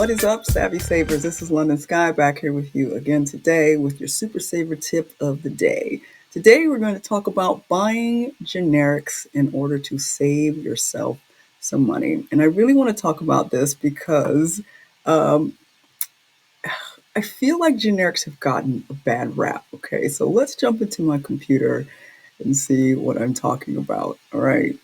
What is up, Savvy Savers? This is London Sky back here with you again today with your Super Saver tip of the day. Today we're going to talk about buying generics in order to save yourself some money. And I really want to talk about this because um, I feel like generics have gotten a bad rap. Okay, so let's jump into my computer and see what I'm talking about. All right.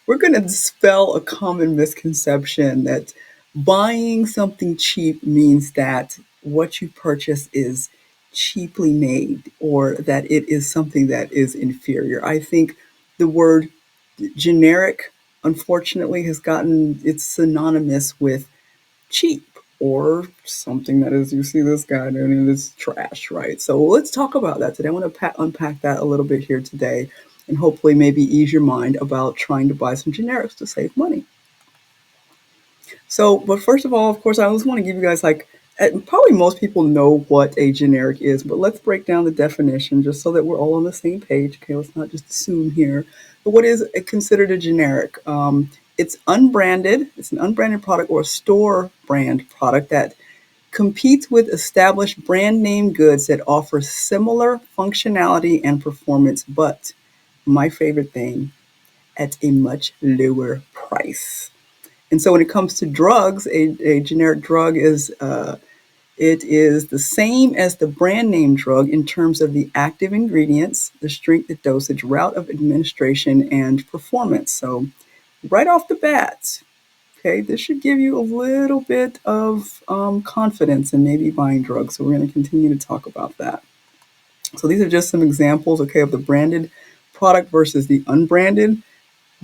We're going to dispel a common misconception that buying something cheap means that what you purchase is cheaply made or that it is something that is inferior. I think the word generic, unfortunately, has gotten it's synonymous with cheap or something that is, you see this guy doing it is trash, right? So let's talk about that today. I want to unpack that a little bit here today and hopefully maybe ease your mind about trying to buy some generics to save money. So, but first of all, of course, I always want to give you guys probably most people know what a generic is, but let's break down the definition just so that we're all on the same page. Okay, let's not just assume here. But what is considered a generic? It's unbranded. It's an unbranded product or a store brand product that competes with established brand name goods that offer similar functionality and performance, but my favorite thing, at a much lower price. And so when it comes to drugs, a generic drug is it is the same as the brand name drug in terms of the active ingredients, the strength, the dosage, route of administration, and performance. So right off the bat, okay, this should give you a little bit of confidence in maybe buying drugs. So we're going to continue to talk about that. So these are just some examples, okay, of the branded product versus the unbranded.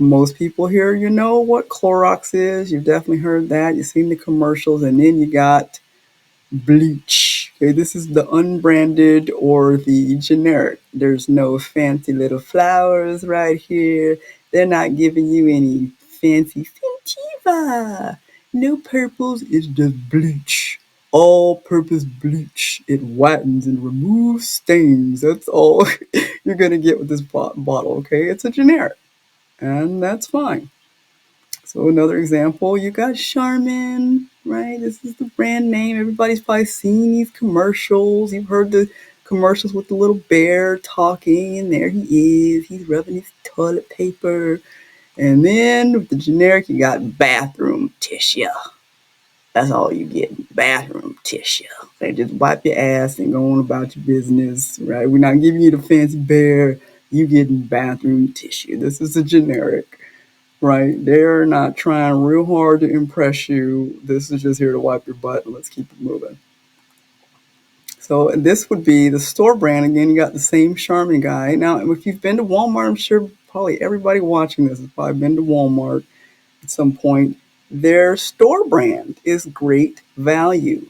Most people here, you know what Clorox is. You've definitely heard that. You've seen the commercials. And then you got bleach. Okay, this is the unbranded or the generic. There's no fancy little flowers right here. They're not giving you any fancy Scentiva. No purples. It's just bleach. All-purpose bleach. It whitens and removes stains. That's all you're going to get with this bottle, okay? It's a generic, and that's fine. So another example, you got Charmin, right? This is the brand name. Everybody's probably seen these commercials. You've heard the commercials with the little bear talking, and there he is. He's rubbing his toilet paper. And then with the generic, you got bathroom tissue. That's all you get, bathroom tissue. They just wipe your ass and go on about your business, right? We're not giving you the fancy bear. You getting bathroom tissue. This is a generic, right? They're not trying real hard to impress you. This is just here to wipe your butt and let's keep it moving. So this would be the store brand. Again, you got the same Charmin guy. Now, if you've been to Walmart, I'm sure probably everybody watching this has probably been to Walmart at some point. Their store brand is Great Value.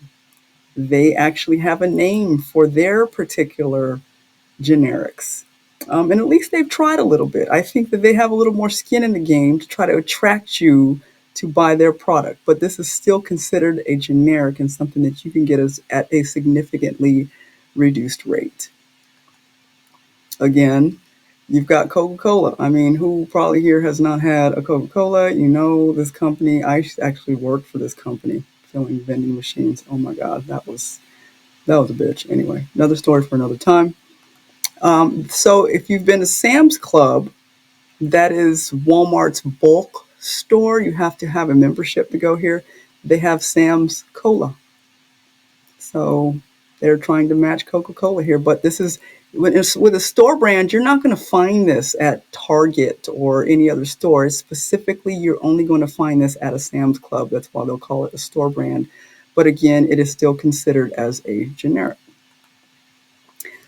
They actually have a name for their particular generics. And at least they've tried a little bit. I think that they have a little more skin in the game to try to attract you to buy their product. But this is still considered a generic and something that you can get at a significantly reduced rate. Again, you've got Coca-Cola. I mean, who probably here has not had a Coca-Cola? You know this company. I actually worked for this company, filling vending machines. Oh my God, that was a bitch. Anyway, another story for another time. So if you've been to Sam's Club, that is Walmart's bulk store. You have to have a membership to go here. They have Sam's Cola. So they're trying to match Coca-Cola here. But this is, with a store brand, you're not going to find this at Target or any other store. Specifically, you're only going to find this at a Sam's Club. That's why they'll call it a store brand. But again, it is still considered as a generic.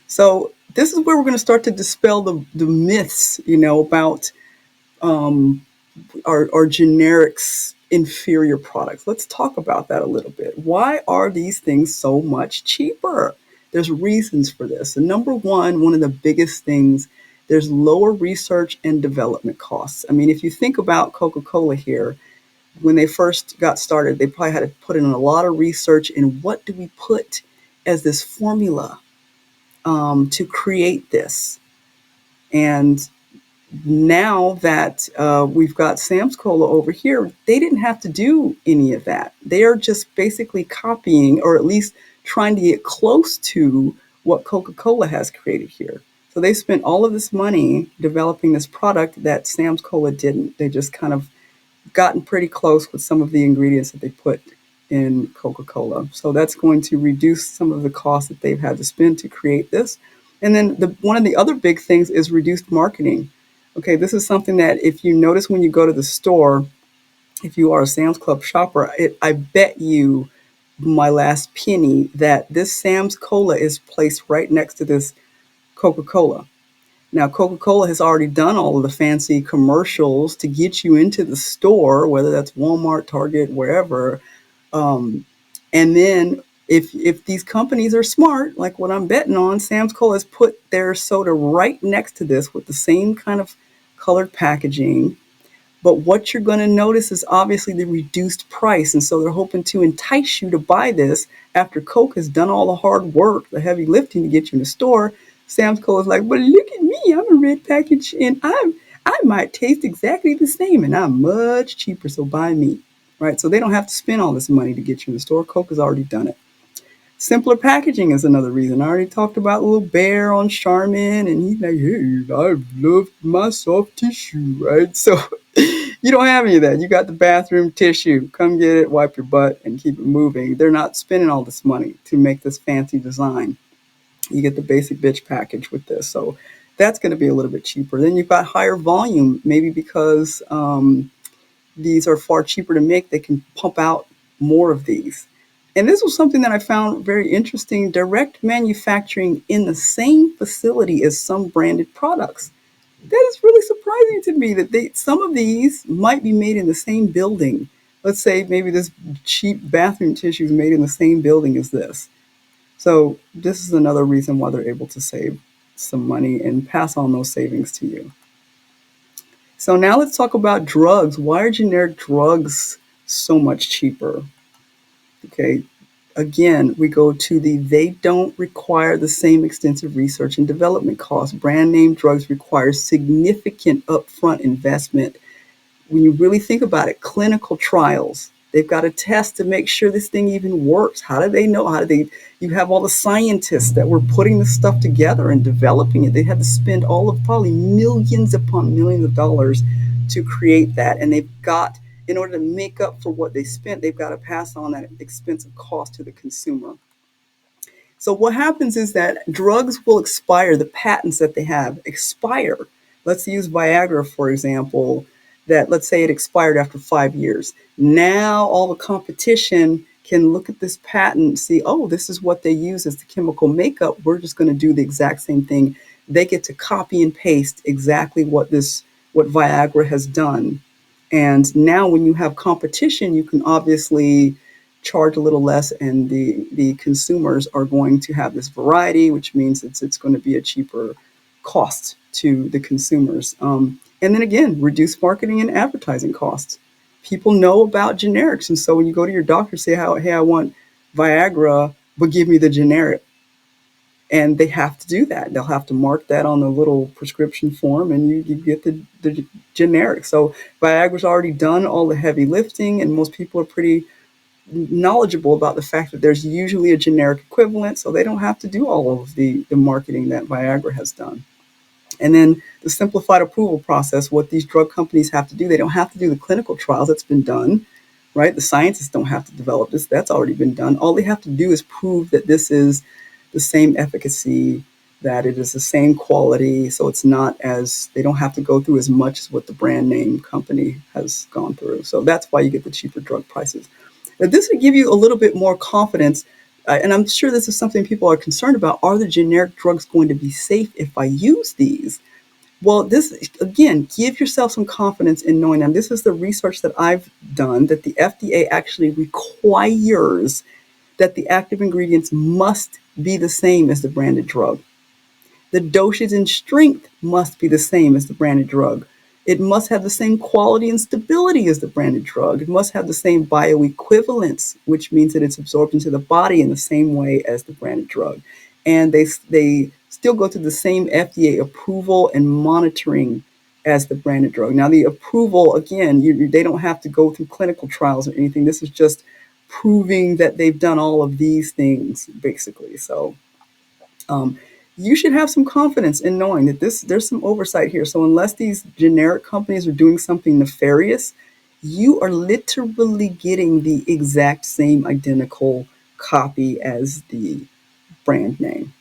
So this is where we're going to start to dispel the myths, about our generics inferior products. Let's talk about that a little bit. Why are these things so much cheaper? There's reasons for this. And number one of the biggest things, there's lower research and development costs. I mean, if you think about Coca-Cola here, when they first got started, they probably had to put in a lot of research in what do we put as this formula to create this. And Now that we've got Sam's Cola over here, they didn't have to do any of that. They are just basically copying, or at least trying to get close to what Coca-Cola has created here. So they spent all of this money developing this product that Sam's Cola didn't. They just kind of gotten pretty close with some of the ingredients that they put in Coca-Cola. So that's going to reduce some of the costs that they've had to spend to create this. And then one of the other big things is reduced marketing. Okay, this is something that if you notice when you go to the store, if you are a Sam's Club shopper, I bet you my last penny that this Sam's Cola is placed right next to this Coca-Cola. Now, Coca-Cola has already done all of the fancy commercials to get you into the store, whether that's Walmart, Target, wherever. Um, and then if these companies are smart, like what I'm betting on, Sam's Club has put their soda right next to this with the same kind of colored packaging. But what you're going to notice is obviously the reduced price. And so they're hoping to entice you to buy this after Coke has done all the hard work, the heavy lifting to get you in the store. Sam's Club is like, but look at me, I'm a red package and I might taste exactly the same and I'm much cheaper, so buy me. Right? So they don't have to spend all this money to get you in the store. Coke has already done it. Simpler packaging is another reason. I already talked about the little bear on Charmin, and he's like, hey, I've loved my soft tissue, right? So you don't have any of that. You got the bathroom tissue. Come get it, wipe your butt, and keep it moving. They're not spending all this money to make this fancy design. You get the basic bitch package with this. So that's going to be a little bit cheaper. Then you've got higher volume, maybe because these are far cheaper to make. They can pump out more of these. And this was something that I found very interesting, direct manufacturing in the same facility as some branded products. That is really surprising to me that some of these might be made in the same building. Let's say maybe this cheap bathroom tissue is made in the same building as this. So this is another reason why they're able to save some money and pass on those savings to you. So now let's talk about drugs. Why are generic drugs so much cheaper? Okay, again, we go to they don't require the same extensive research and development costs. Brand name drugs require significant upfront investment. When you really think about it, clinical trials, they've got to test to make sure this thing even works. How do they know? You have all the scientists that were putting this stuff together and developing it. They had to spend all of probably millions upon millions of dollars to create that. And in order to make up for what they spent, they've got to pass on that expensive cost to the consumer. So what happens is that drugs will expire, the patents that they have expire. Let's use Viagra, for example, that let's say it expired after 5 years. Now all the competition can look at this patent and see, oh, this is what they use as the chemical makeup. We're just going to do the exact same thing. They get to copy and paste exactly what Viagra has done. And now when you have competition, you can obviously charge a little less, and the consumers are going to have this variety, which means it's going to be a cheaper cost to the consumers. And then again, reduce marketing and advertising costs. People know about generics, and so when you go to your doctor, say, hey, I want Viagra, but give me the generic. And they have to do that. They'll have to mark that on the little prescription form, and you get the generic. So Viagra's already done all the heavy lifting, and most people are pretty knowledgeable about the fact that there's usually a generic equivalent, so they don't have to do all of the marketing that Viagra has done. And then the simplified approval process, what these drug companies have to do, they don't have to do the clinical trials. That's been done, right? The scientists don't have to develop this. That's already been done. All they have to do is prove that this is the same efficacy, that it is the same quality. So they don't have to go through as much as what the brand name company has gone through. So that's why you get the cheaper drug prices. Now, this would give you a little bit more confidence. And I'm sure this is something people are concerned about. Are the generic drugs going to be safe if I use these? Well, this, again, give yourself some confidence in knowing that this is the research that I've done, that the FDA actually requires that the active ingredients must be the same as the branded drug. The dosage and strength must be the same as the branded drug. It must have the same quality and stability as the branded drug. It must have the same bioequivalence, which means that it's absorbed into the body in the same way as the branded drug. And they still go through the same FDA approval and monitoring as the branded drug. Now, the approval, again, they don't have to go through clinical trials or anything. This is just proving that they've done all of these things, basically. So um, you should have some confidence in knowing that there's some oversight here. So unless these generic companies are doing something nefarious, you are literally getting the exact same identical copy as the brand name.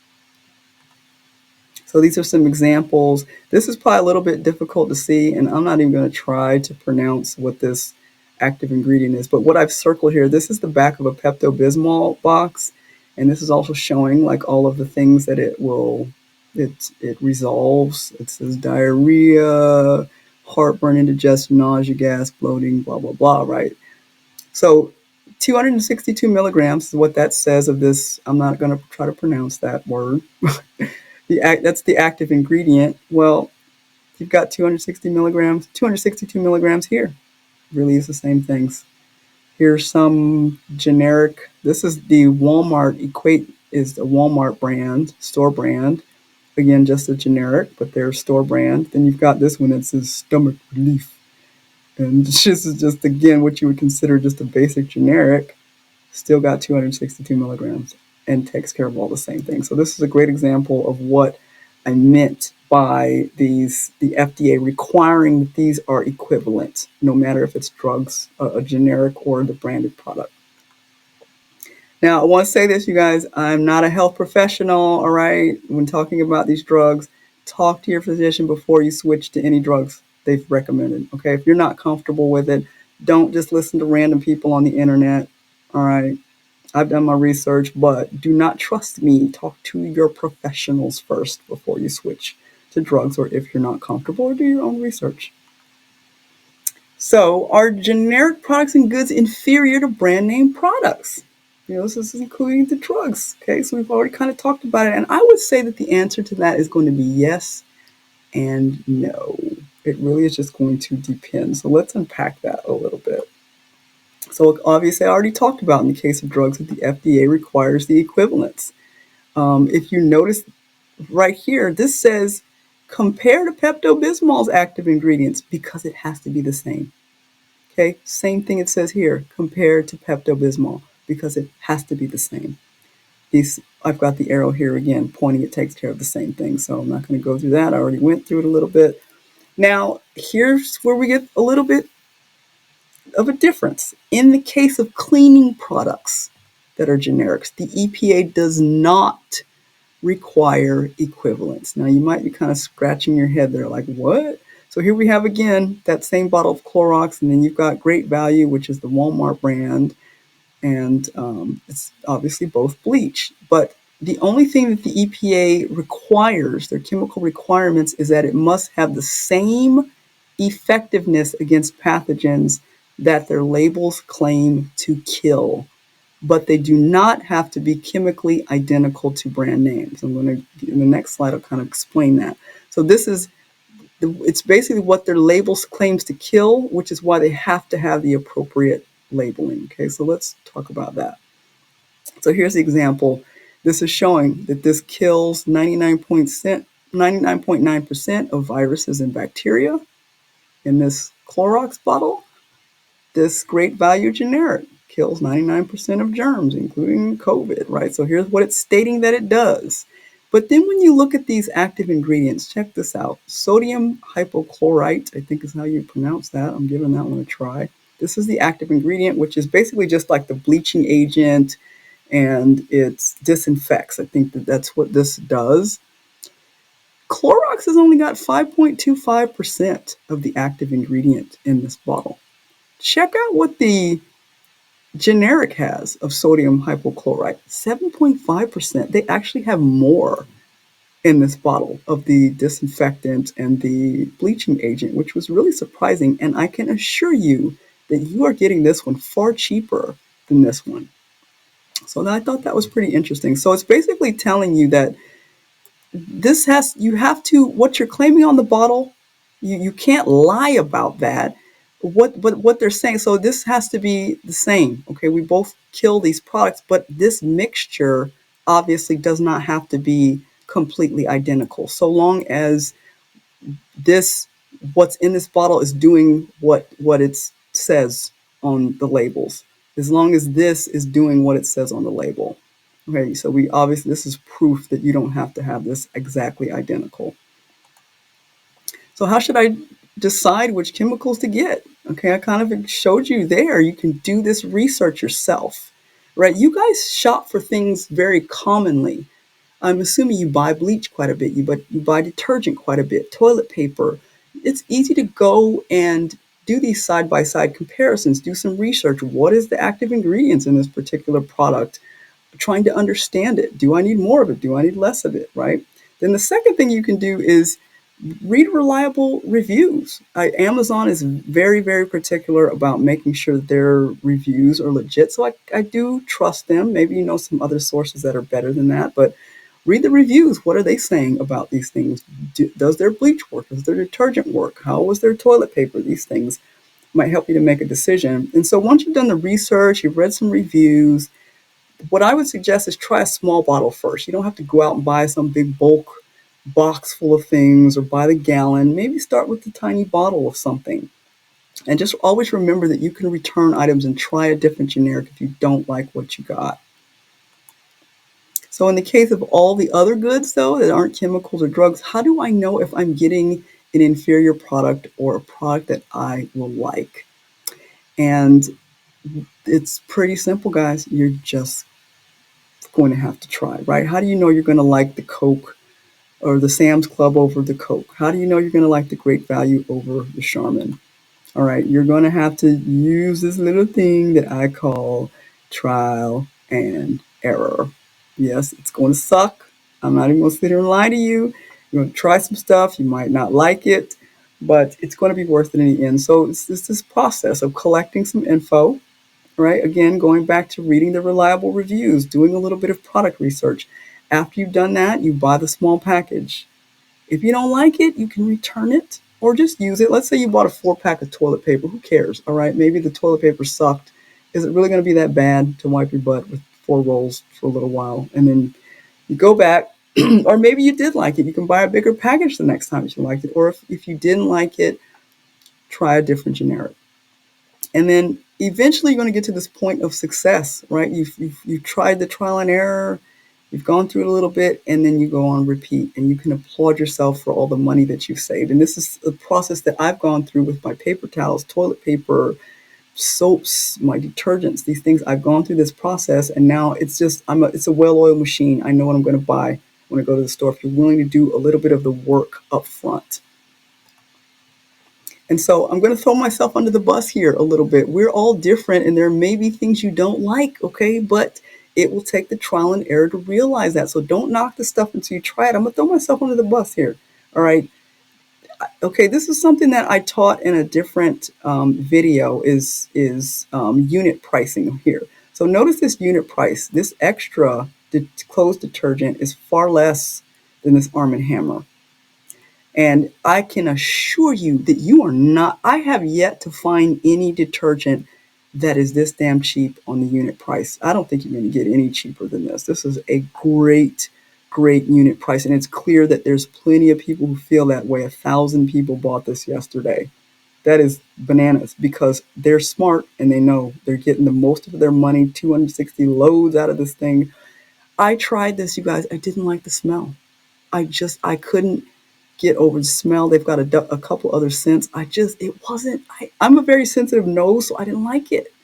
So these are some examples. This is probably a little bit difficult to see, and I'm not even going to try to pronounce what this active ingredient is. But what I've circled here, this is the back of a Pepto-Bismol box, and this is also showing like all of the things that it resolves. It says diarrhea, heartburn, indigestion, nausea, gas, bloating, blah, blah, blah, right? So 262 milligrams is what that says of this. I'm not going to try to pronounce that word. That's the active ingredient. Well, you've got 260 milligrams, 262 milligrams here. Really is the same things. Here's some generic. This is the Walmart Equate is the Walmart brand, store brand. Again, just a generic, but they're store brand. Then you've got this one that says stomach relief. And this is just, again, what you would consider just a basic generic. Still got 262 milligrams and takes care of all the same things. So this is a great example of what I meant by the FDA requiring that these are equivalent, no matter if it's drugs, a generic or the branded product. Now, I want to say this, you guys, I'm not a health professional, all right? When talking about these drugs, talk to your physician before you switch to any drugs they've recommended, okay? If you're not comfortable with it, don't just listen to random people on the internet, all right? I've done my research, but do not trust me. Talk to your professionals first before you switch to drugs, or if you're not comfortable, or do your own research. So, are generic products and goods inferior to brand name products? This is including the drugs. Okay, so we've already kind of talked about it. And I would say that the answer to that is going to be yes and no. It really is just going to depend. So let's unpack that a little bit. So obviously, I already talked about in the case of drugs that the FDA requires the equivalence. If you notice right here, this says compare to Pepto-Bismol's active ingredients because it has to be the same. Okay, same thing it says here, compare to Pepto-Bismol because it has to be the same. I've got the arrow here again pointing it takes care of the same thing, so I'm not going to go through that. I already went through it a little bit. Now, here's where we get a little bit of a difference. In the case of cleaning products that are generics, the EPA does not require equivalence. Now, you might be kind of scratching your head there like, what? So here we have again that same bottle of Clorox, and then you've got Great Value, which is the Walmart brand, and it's obviously both bleach. But the only thing that the EPA requires, their chemical requirements, is that it must have the same effectiveness against pathogens that their labels claim to kill. But they do not have to be chemically identical to brand names. I'm going to, in the next slide, I'll kind of explain that. So it's basically what their labels claims to kill, which is why they have to have the appropriate labeling. Okay, so let's talk about that. So here's the example. This is showing that this kills 99.9% of viruses and bacteria in this Clorox bottle. This Great Value generic kills 99% of germs, including COVID, right? So here's what it's stating that it does. But then when you look at these active ingredients, check this out. Sodium hypochlorite, I think is how you pronounce that. I'm giving that one a try. This is the active ingredient, which is basically just like the bleaching agent, and it disinfects. I think that's what this does. Clorox has only got 5.25% of the active ingredient in this bottle. Check out what the generic has of sodium hypochlorite, 7.5%. They actually have more in this bottle of the disinfectant and the bleaching agent, which was really surprising. And I can assure you that you are getting this one far cheaper than this one. So I thought that was pretty interesting. So it's basically telling you that you have to, what you're claiming on the bottle, you can't lie about that. What they're saying, so this has to be the same. Okay, we both kill these products, but this mixture obviously does not have to be completely identical. So long as this what's in this bottle is doing what it says on the labels. As long as this is doing what it says on the label. Okay, so we obviously, this is proof that you don't have to have this exactly identical. So how should I decide which chemicals to get? Okay, I kind of showed you there. You can do this research yourself, right? You guys shop for things very commonly. I'm assuming you buy bleach quite a bit. You buy detergent quite a bit, toilet paper. It's easy to go and do these side-by-side comparisons, do some research. What is the active ingredients in this particular product? Trying to understand it. Do I need more of it? Do I need less of it, right? Then the second thing you can do is read reliable reviews. Amazon is very, very particular about making sure that their reviews are legit. So I do trust them. Maybe you know some other sources that are better than that, but read the reviews. What are they saying about these things? Does their bleach work? Does their detergent work? How was their toilet paper? These things might help you to make a decision. And so once you've done the research, you've read some reviews, what I would suggest is try a small bottle first. You don't have to go out and buy some big bulk box full of things or buy the gallon. Maybe start with the tiny bottle of something. And just always remember that you can return items and try a different generic if you don't like what you got. So in the case of all the other goods, though, that aren't chemicals or drugs, how do I know if I'm getting an inferior product or a product that I will like? And it's pretty simple, guys. You're just going to have to try, right? How do you know you're going to like the Coke or the Sam's Club over the Coke? How do you know you're going to like the Great Value over the Charmin? All right, you're going to have to use this little thing that I call trial and error. Yes, it's going to suck. I'm not even going to sit here and lie to you. You're going to try some stuff. You might not like it, but it's going to be worth it in the end. So it's this process of collecting some info, right? Again, going back to reading the reliable reviews, doing a little bit of product research. After you've done that, you buy the small package. If you don't like it, you can return it or just use it. Let's say you bought a 4-pack of toilet paper. Who cares? All right, maybe the toilet paper sucked. Is it really going to be that bad to wipe your butt with 4 rolls for a little while? And then you go back, or maybe you did like it. You can buy a bigger package the next time if you liked it. Or if you didn't like it, try a different generic. And then eventually you're going to get to this point of success, right? You've tried the trial and error, you've gone through it a little bit, and then you go on repeat, and you can applaud yourself for all the money that you've saved. And this is a process that I've gone through with my paper towels, toilet paper, soaps, my detergents, these things. I've gone through this process, and now it's a well-oiled machine. I know what I'm going to buy when I go to the store if you're willing to do a little bit of the work up front. And so I'm going to throw myself under the bus here a little bit. We're all different, and there may be things you don't like, okay? But it will take the trial and error to realize that. So don't knock the stuff until you try it. I'm going to throw myself under the bus here, all right? Okay, this is something that I taught in a different video is unit pricing here. So notice this unit price. This extra clothes detergent is far less than this Arm & Hammer. And I can assure you that you are not, I have yet to find any detergent that is this damn cheap on the unit price. I don't think you're going to get any cheaper than this. This is a great, great unit price. And it's clear that there's plenty of people who feel that way. 1,000 people bought this yesterday. That is bananas because they're smart and they know they're getting the most of their money, 260 loads out of this thing. I tried this, you guys. I didn't like the smell. I couldn't get over the smell. They've got a couple other scents. I'm a very sensitive nose, so I didn't like it.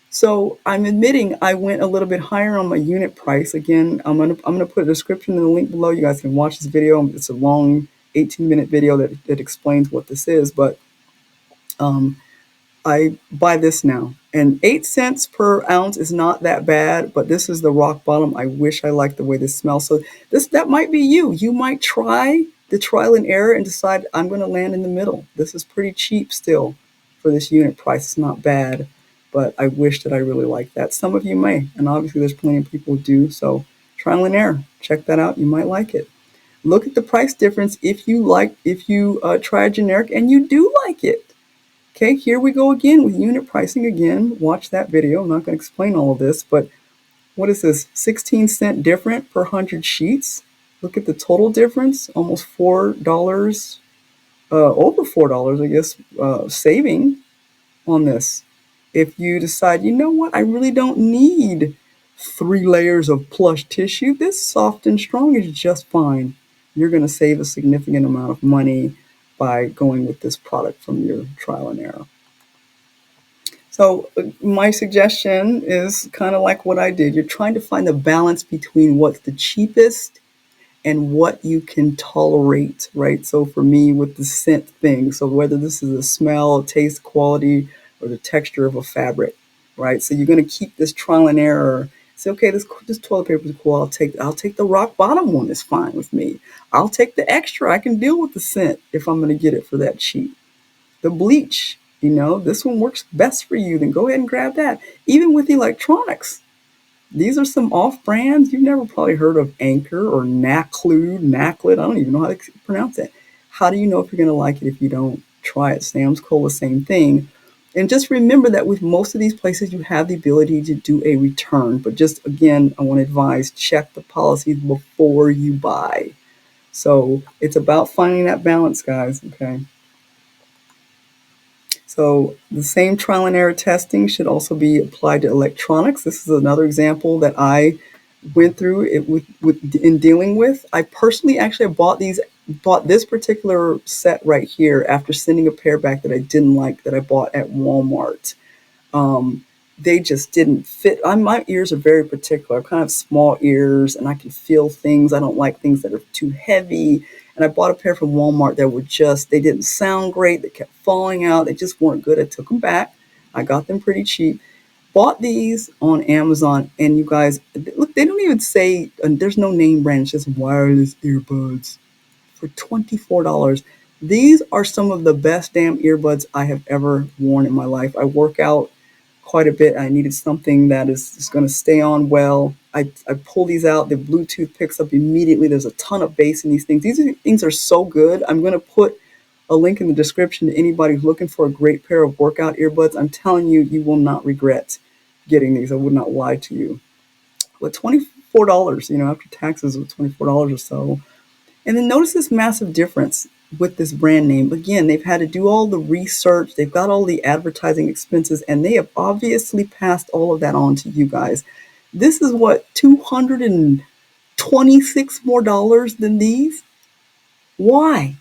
So I'm admitting I went a little bit higher on my unit price. Again, I'm gonna put a description in the link below. You guys can watch this video. It's a long 18-minute video that explains what this is, but I buy this now. And 8 cents per ounce is not that bad, but this is the rock bottom. I wish I liked the way this smells. So that might be you. You might try the trial and error and decide I'm going to land in the middle. This is pretty cheap still for this unit price. It's not bad, but I wish that I really liked that. Some of you may, and obviously there's plenty of people who do. So trial and error, check that out. You might like it. Look at the price difference if you try a generic and you do like it. Okay, here we go again with unit pricing again. Watch that video. I'm not going to explain all of this, but what is this? 16 cent different per 100 sheets. Look at the total difference, almost $4 over $4, I guess, saving on this. If you decide, you know what, I really don't need 3 layers of plush tissue, this soft and strong is just fine. You're going to save a significant amount of money by going with this product from your trial and error. So, my suggestion is kind of like what I did. You're trying to find the balance between what's the cheapest and what you can tolerate, right? So for me, with the scent thing, so whether this is the smell, taste, quality, or the texture of a fabric, right? So you're going to keep this trial and error. Say, okay, this toilet paper is cool. I'll take the rock bottom one. It's fine with me. I'll take the extra. I can deal with the scent if I'm going to get it for that cheap. The bleach, this one works best for you. Then go ahead and grab that. Even with electronics, these are some off brands. You've never probably heard of Anchor or Naclid. I don't even know how to pronounce it. How do you know if you're going to like it if you don't try it? Sam's Club, the same thing. And just remember that with most of these places, you have the ability to do a return. But just again, I want to advise, check the policies before you buy. So it's about finding that balance, guys. Okay. So the same trial and error testing should also be applied to electronics. This is another example that I went through it in dealing with. I personally actually bought this particular set right here after sending a pair back that I didn't like, that I bought at Walmart. Um, they just didn't fit. My ears are very particular. I kind of small ears, and I can feel things. I don't like things that are too heavy. And I bought a pair from Walmart that they didn't sound great. They kept falling out. They just weren't good. I took them back. I got them pretty cheap. Bought these on Amazon, and you guys, look, they don't even say, there's no name brand, it's just wireless earbuds for $24. These are some of the best damn earbuds I have ever worn in my life. I work out quite a bit. I needed something that is going to stay on well. I pull these out. The Bluetooth picks up immediately. There's a ton of bass in these things. Things are so good. I'm going to put a link in the description to anybody who's looking for a great pair of workout earbuds. I'm telling you, you will not regret getting these. I would not lie to you. But $24, after taxes, was $24 or so. And then notice this massive difference with this brand name. Again, they've had to do all the research, they've got all the advertising expenses, and they have obviously passed all of that on to you guys. This is what, $226 more than these? Why?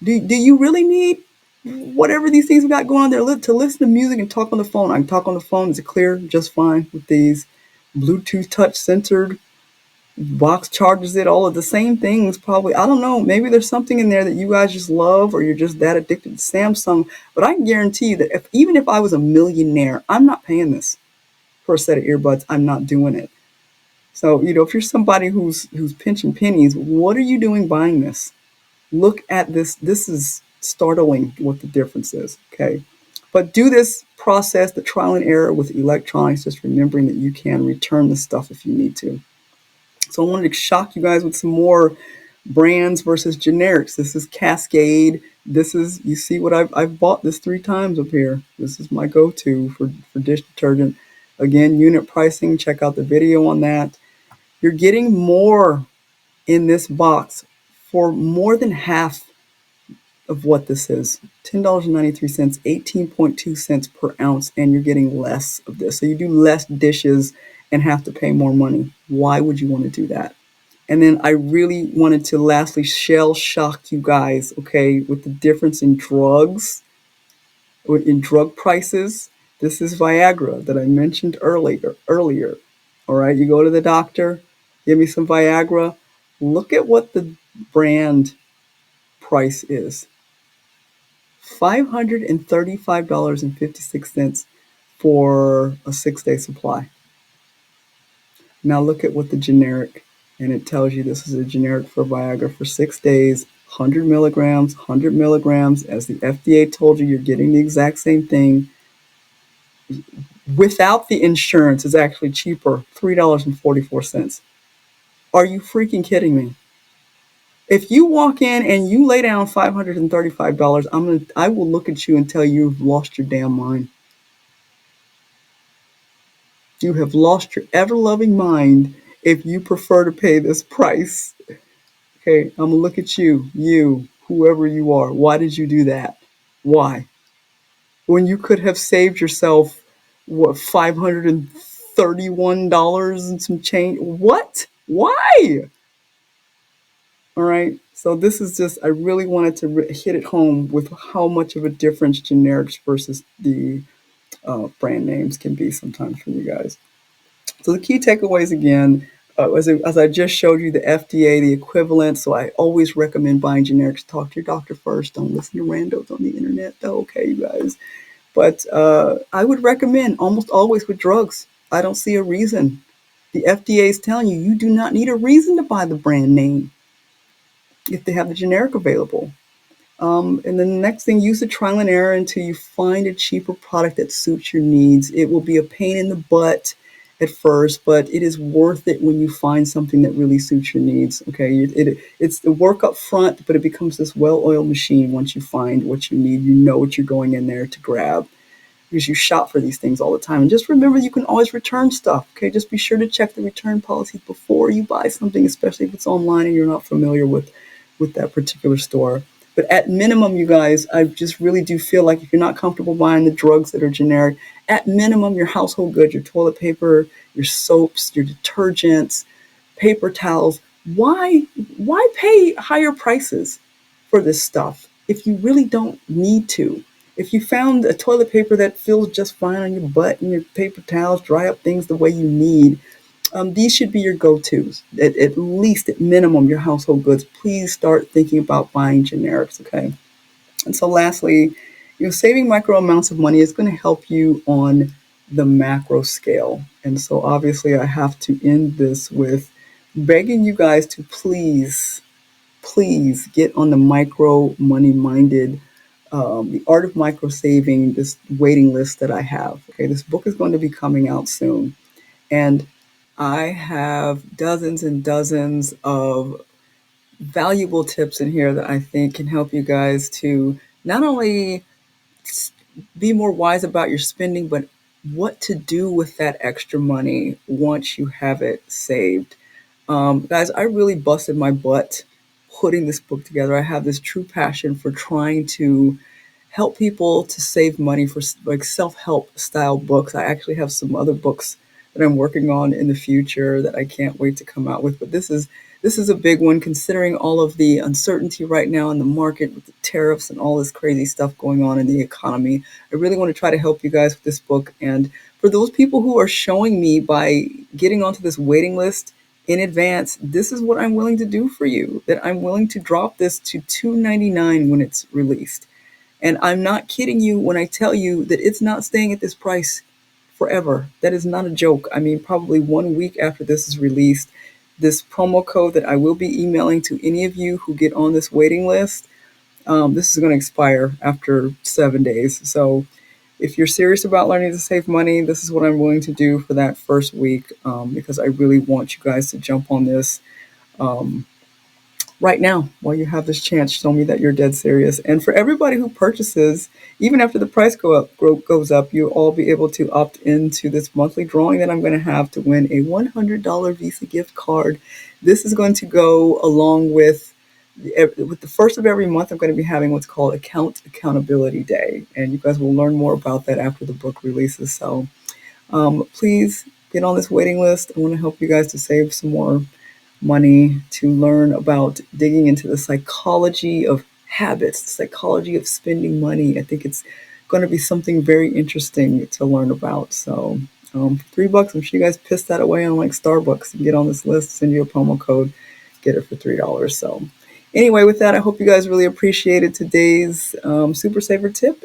Do you really need whatever these things we got going on there to listen to music and talk on the phone? I can talk on the phone. Is it clear? Just fine with these Bluetooth touch censored box charges it, all of the same things probably. I don't know, maybe there's something in there that you guys just love, or you're just that addicted to Samsung. But I can guarantee you that even if I was a millionaire, I'm not paying this for a set of earbuds. I'm not doing it. So if you're somebody who's pinching pennies, what are you doing buying this? Look at this. This is startling what the difference is. Okay, but do this process, the trial and error with electronics, just remembering that you can return the stuff if you need to. So I wanted to shock you guys with some more brands versus generics. This is Cascade. You see what I've bought this 3 times up here. This is my go-to for dish detergent. Again, unit pricing, check out the video on that. You're getting more in this box for more than half of what this is. $10.93, 18.2 cents per ounce, and you're getting less of this. So you do less dishes and have to pay more money. Why would you want to do that? And then I really wanted to lastly shell shock you guys, okay, with the difference in drugs, or in drug prices. This is Viagra that I mentioned earlier. All right, you go to the doctor, give me some Viagra. Look at what the brand price is. $535.56 for a 6-day supply. Now look at what the generic, and it tells you this is a generic for Viagra for 6 days, 100 milligrams, 100 milligrams. As the FDA told you, you're getting the exact same thing. Without the insurance, it's actually cheaper, $3.44. Are you freaking kidding me? If you walk in and you lay down $535, I will look at you and tell you you've lost your damn mind. You have lost your ever-loving mind if you prefer to pay this price. Okay, I'm gonna look at you whoever you are. Why did you do that? Why? When you could have saved yourself, what, $531 and some change? What? Why? All right. So this is just, I really wanted to hit it home with how much of a difference generics versus the brand names can be sometimes for you guys. So the key takeaways again, as I just showed you, the FDA, the equivalent. So I always recommend buying generics. Talk to your doctor first. Don't listen to randos on the internet, though. Okay, you guys. But I would recommend almost always with drugs. I don't see a reason. The FDA is telling you you do not need a reason to buy the brand name if they have the generic available. And then the next thing, use the trial and error until you find a cheaper product that suits your needs. It will be a pain in the butt at first, but it is worth it when you find something that really suits your needs. Okay, it's the work up front, but it becomes this well-oiled machine once you find what you need. You know what you're going in there to grab because you shop for these things all the time. And just remember, you can always return stuff. Okay, just be sure to check the return policy before you buy something, especially if it's online and you're not familiar with that particular store. But at minimum, you guys, I just really do feel like if you're not comfortable buying the drugs that are generic, at minimum, your household goods, your toilet paper, your soaps, your detergents, paper towels, why pay higher prices for this stuff if you really don't need to? If you found a toilet paper that feels just fine on your butt and your paper towels dry up things the way you need, these should be your go-tos. At least, at minimum, your household goods. Please start thinking about buying generics, okay? And so lastly, saving micro amounts of money is going to help you on the macro scale. And so obviously I have to end this with begging you guys to please get on the micro money minded, the Art of Microsaving, this waiting list that I have. Okay, this book is going to be coming out soon. And I have dozens and dozens of valuable tips in here that I think can help you guys to not only be more wise about your spending, but what to do with that extra money once you have it saved. Guys, I really busted my butt putting this book together. I have this true passion for trying to help people to save money for like self-help style books. I actually have some other books that I'm working on in the future that I can't wait to come out with. But this is a big one considering all of the uncertainty right now in the market with the tariffs and all this crazy stuff going on in the economy. I really want to try to help you guys with this book. And for those people who are showing me by getting onto this waiting list in advance, this is what I'm willing to do for you, that I'm willing to drop this to $2.99 when it's released. And I'm not kidding you when I tell you that it's not staying at this price forever. That is not a joke. I mean, probably 1 week after this is released, this promo code that I will be emailing to any of you who get on this waiting list, this is going to expire after 7 days. So if you're serious about learning to save money, this is what I'm willing to do for that first week, because I really want you guys to jump on this. Right now, while you have this chance, show me that you're dead serious. And for everybody who purchases, even after the price goes up, you'll all be able to opt into this monthly drawing that I'm going to have to win a $100 Visa gift card. This is going to go along with the first of every month. I'm going to be having what's called Accountability Day, and you guys will learn more about that after the book releases. So please get on this waiting list. I want to help you guys to save some more money, to learn about digging into the psychology of habits, the psychology of spending money. I think it's going to be something very interesting to learn about. So $3, I'm sure you guys pissed that away on like Starbucks and get on this list, send you a promo code, get it for $3. So anyway, with that, I hope you guys really appreciated today's Super Saver tip.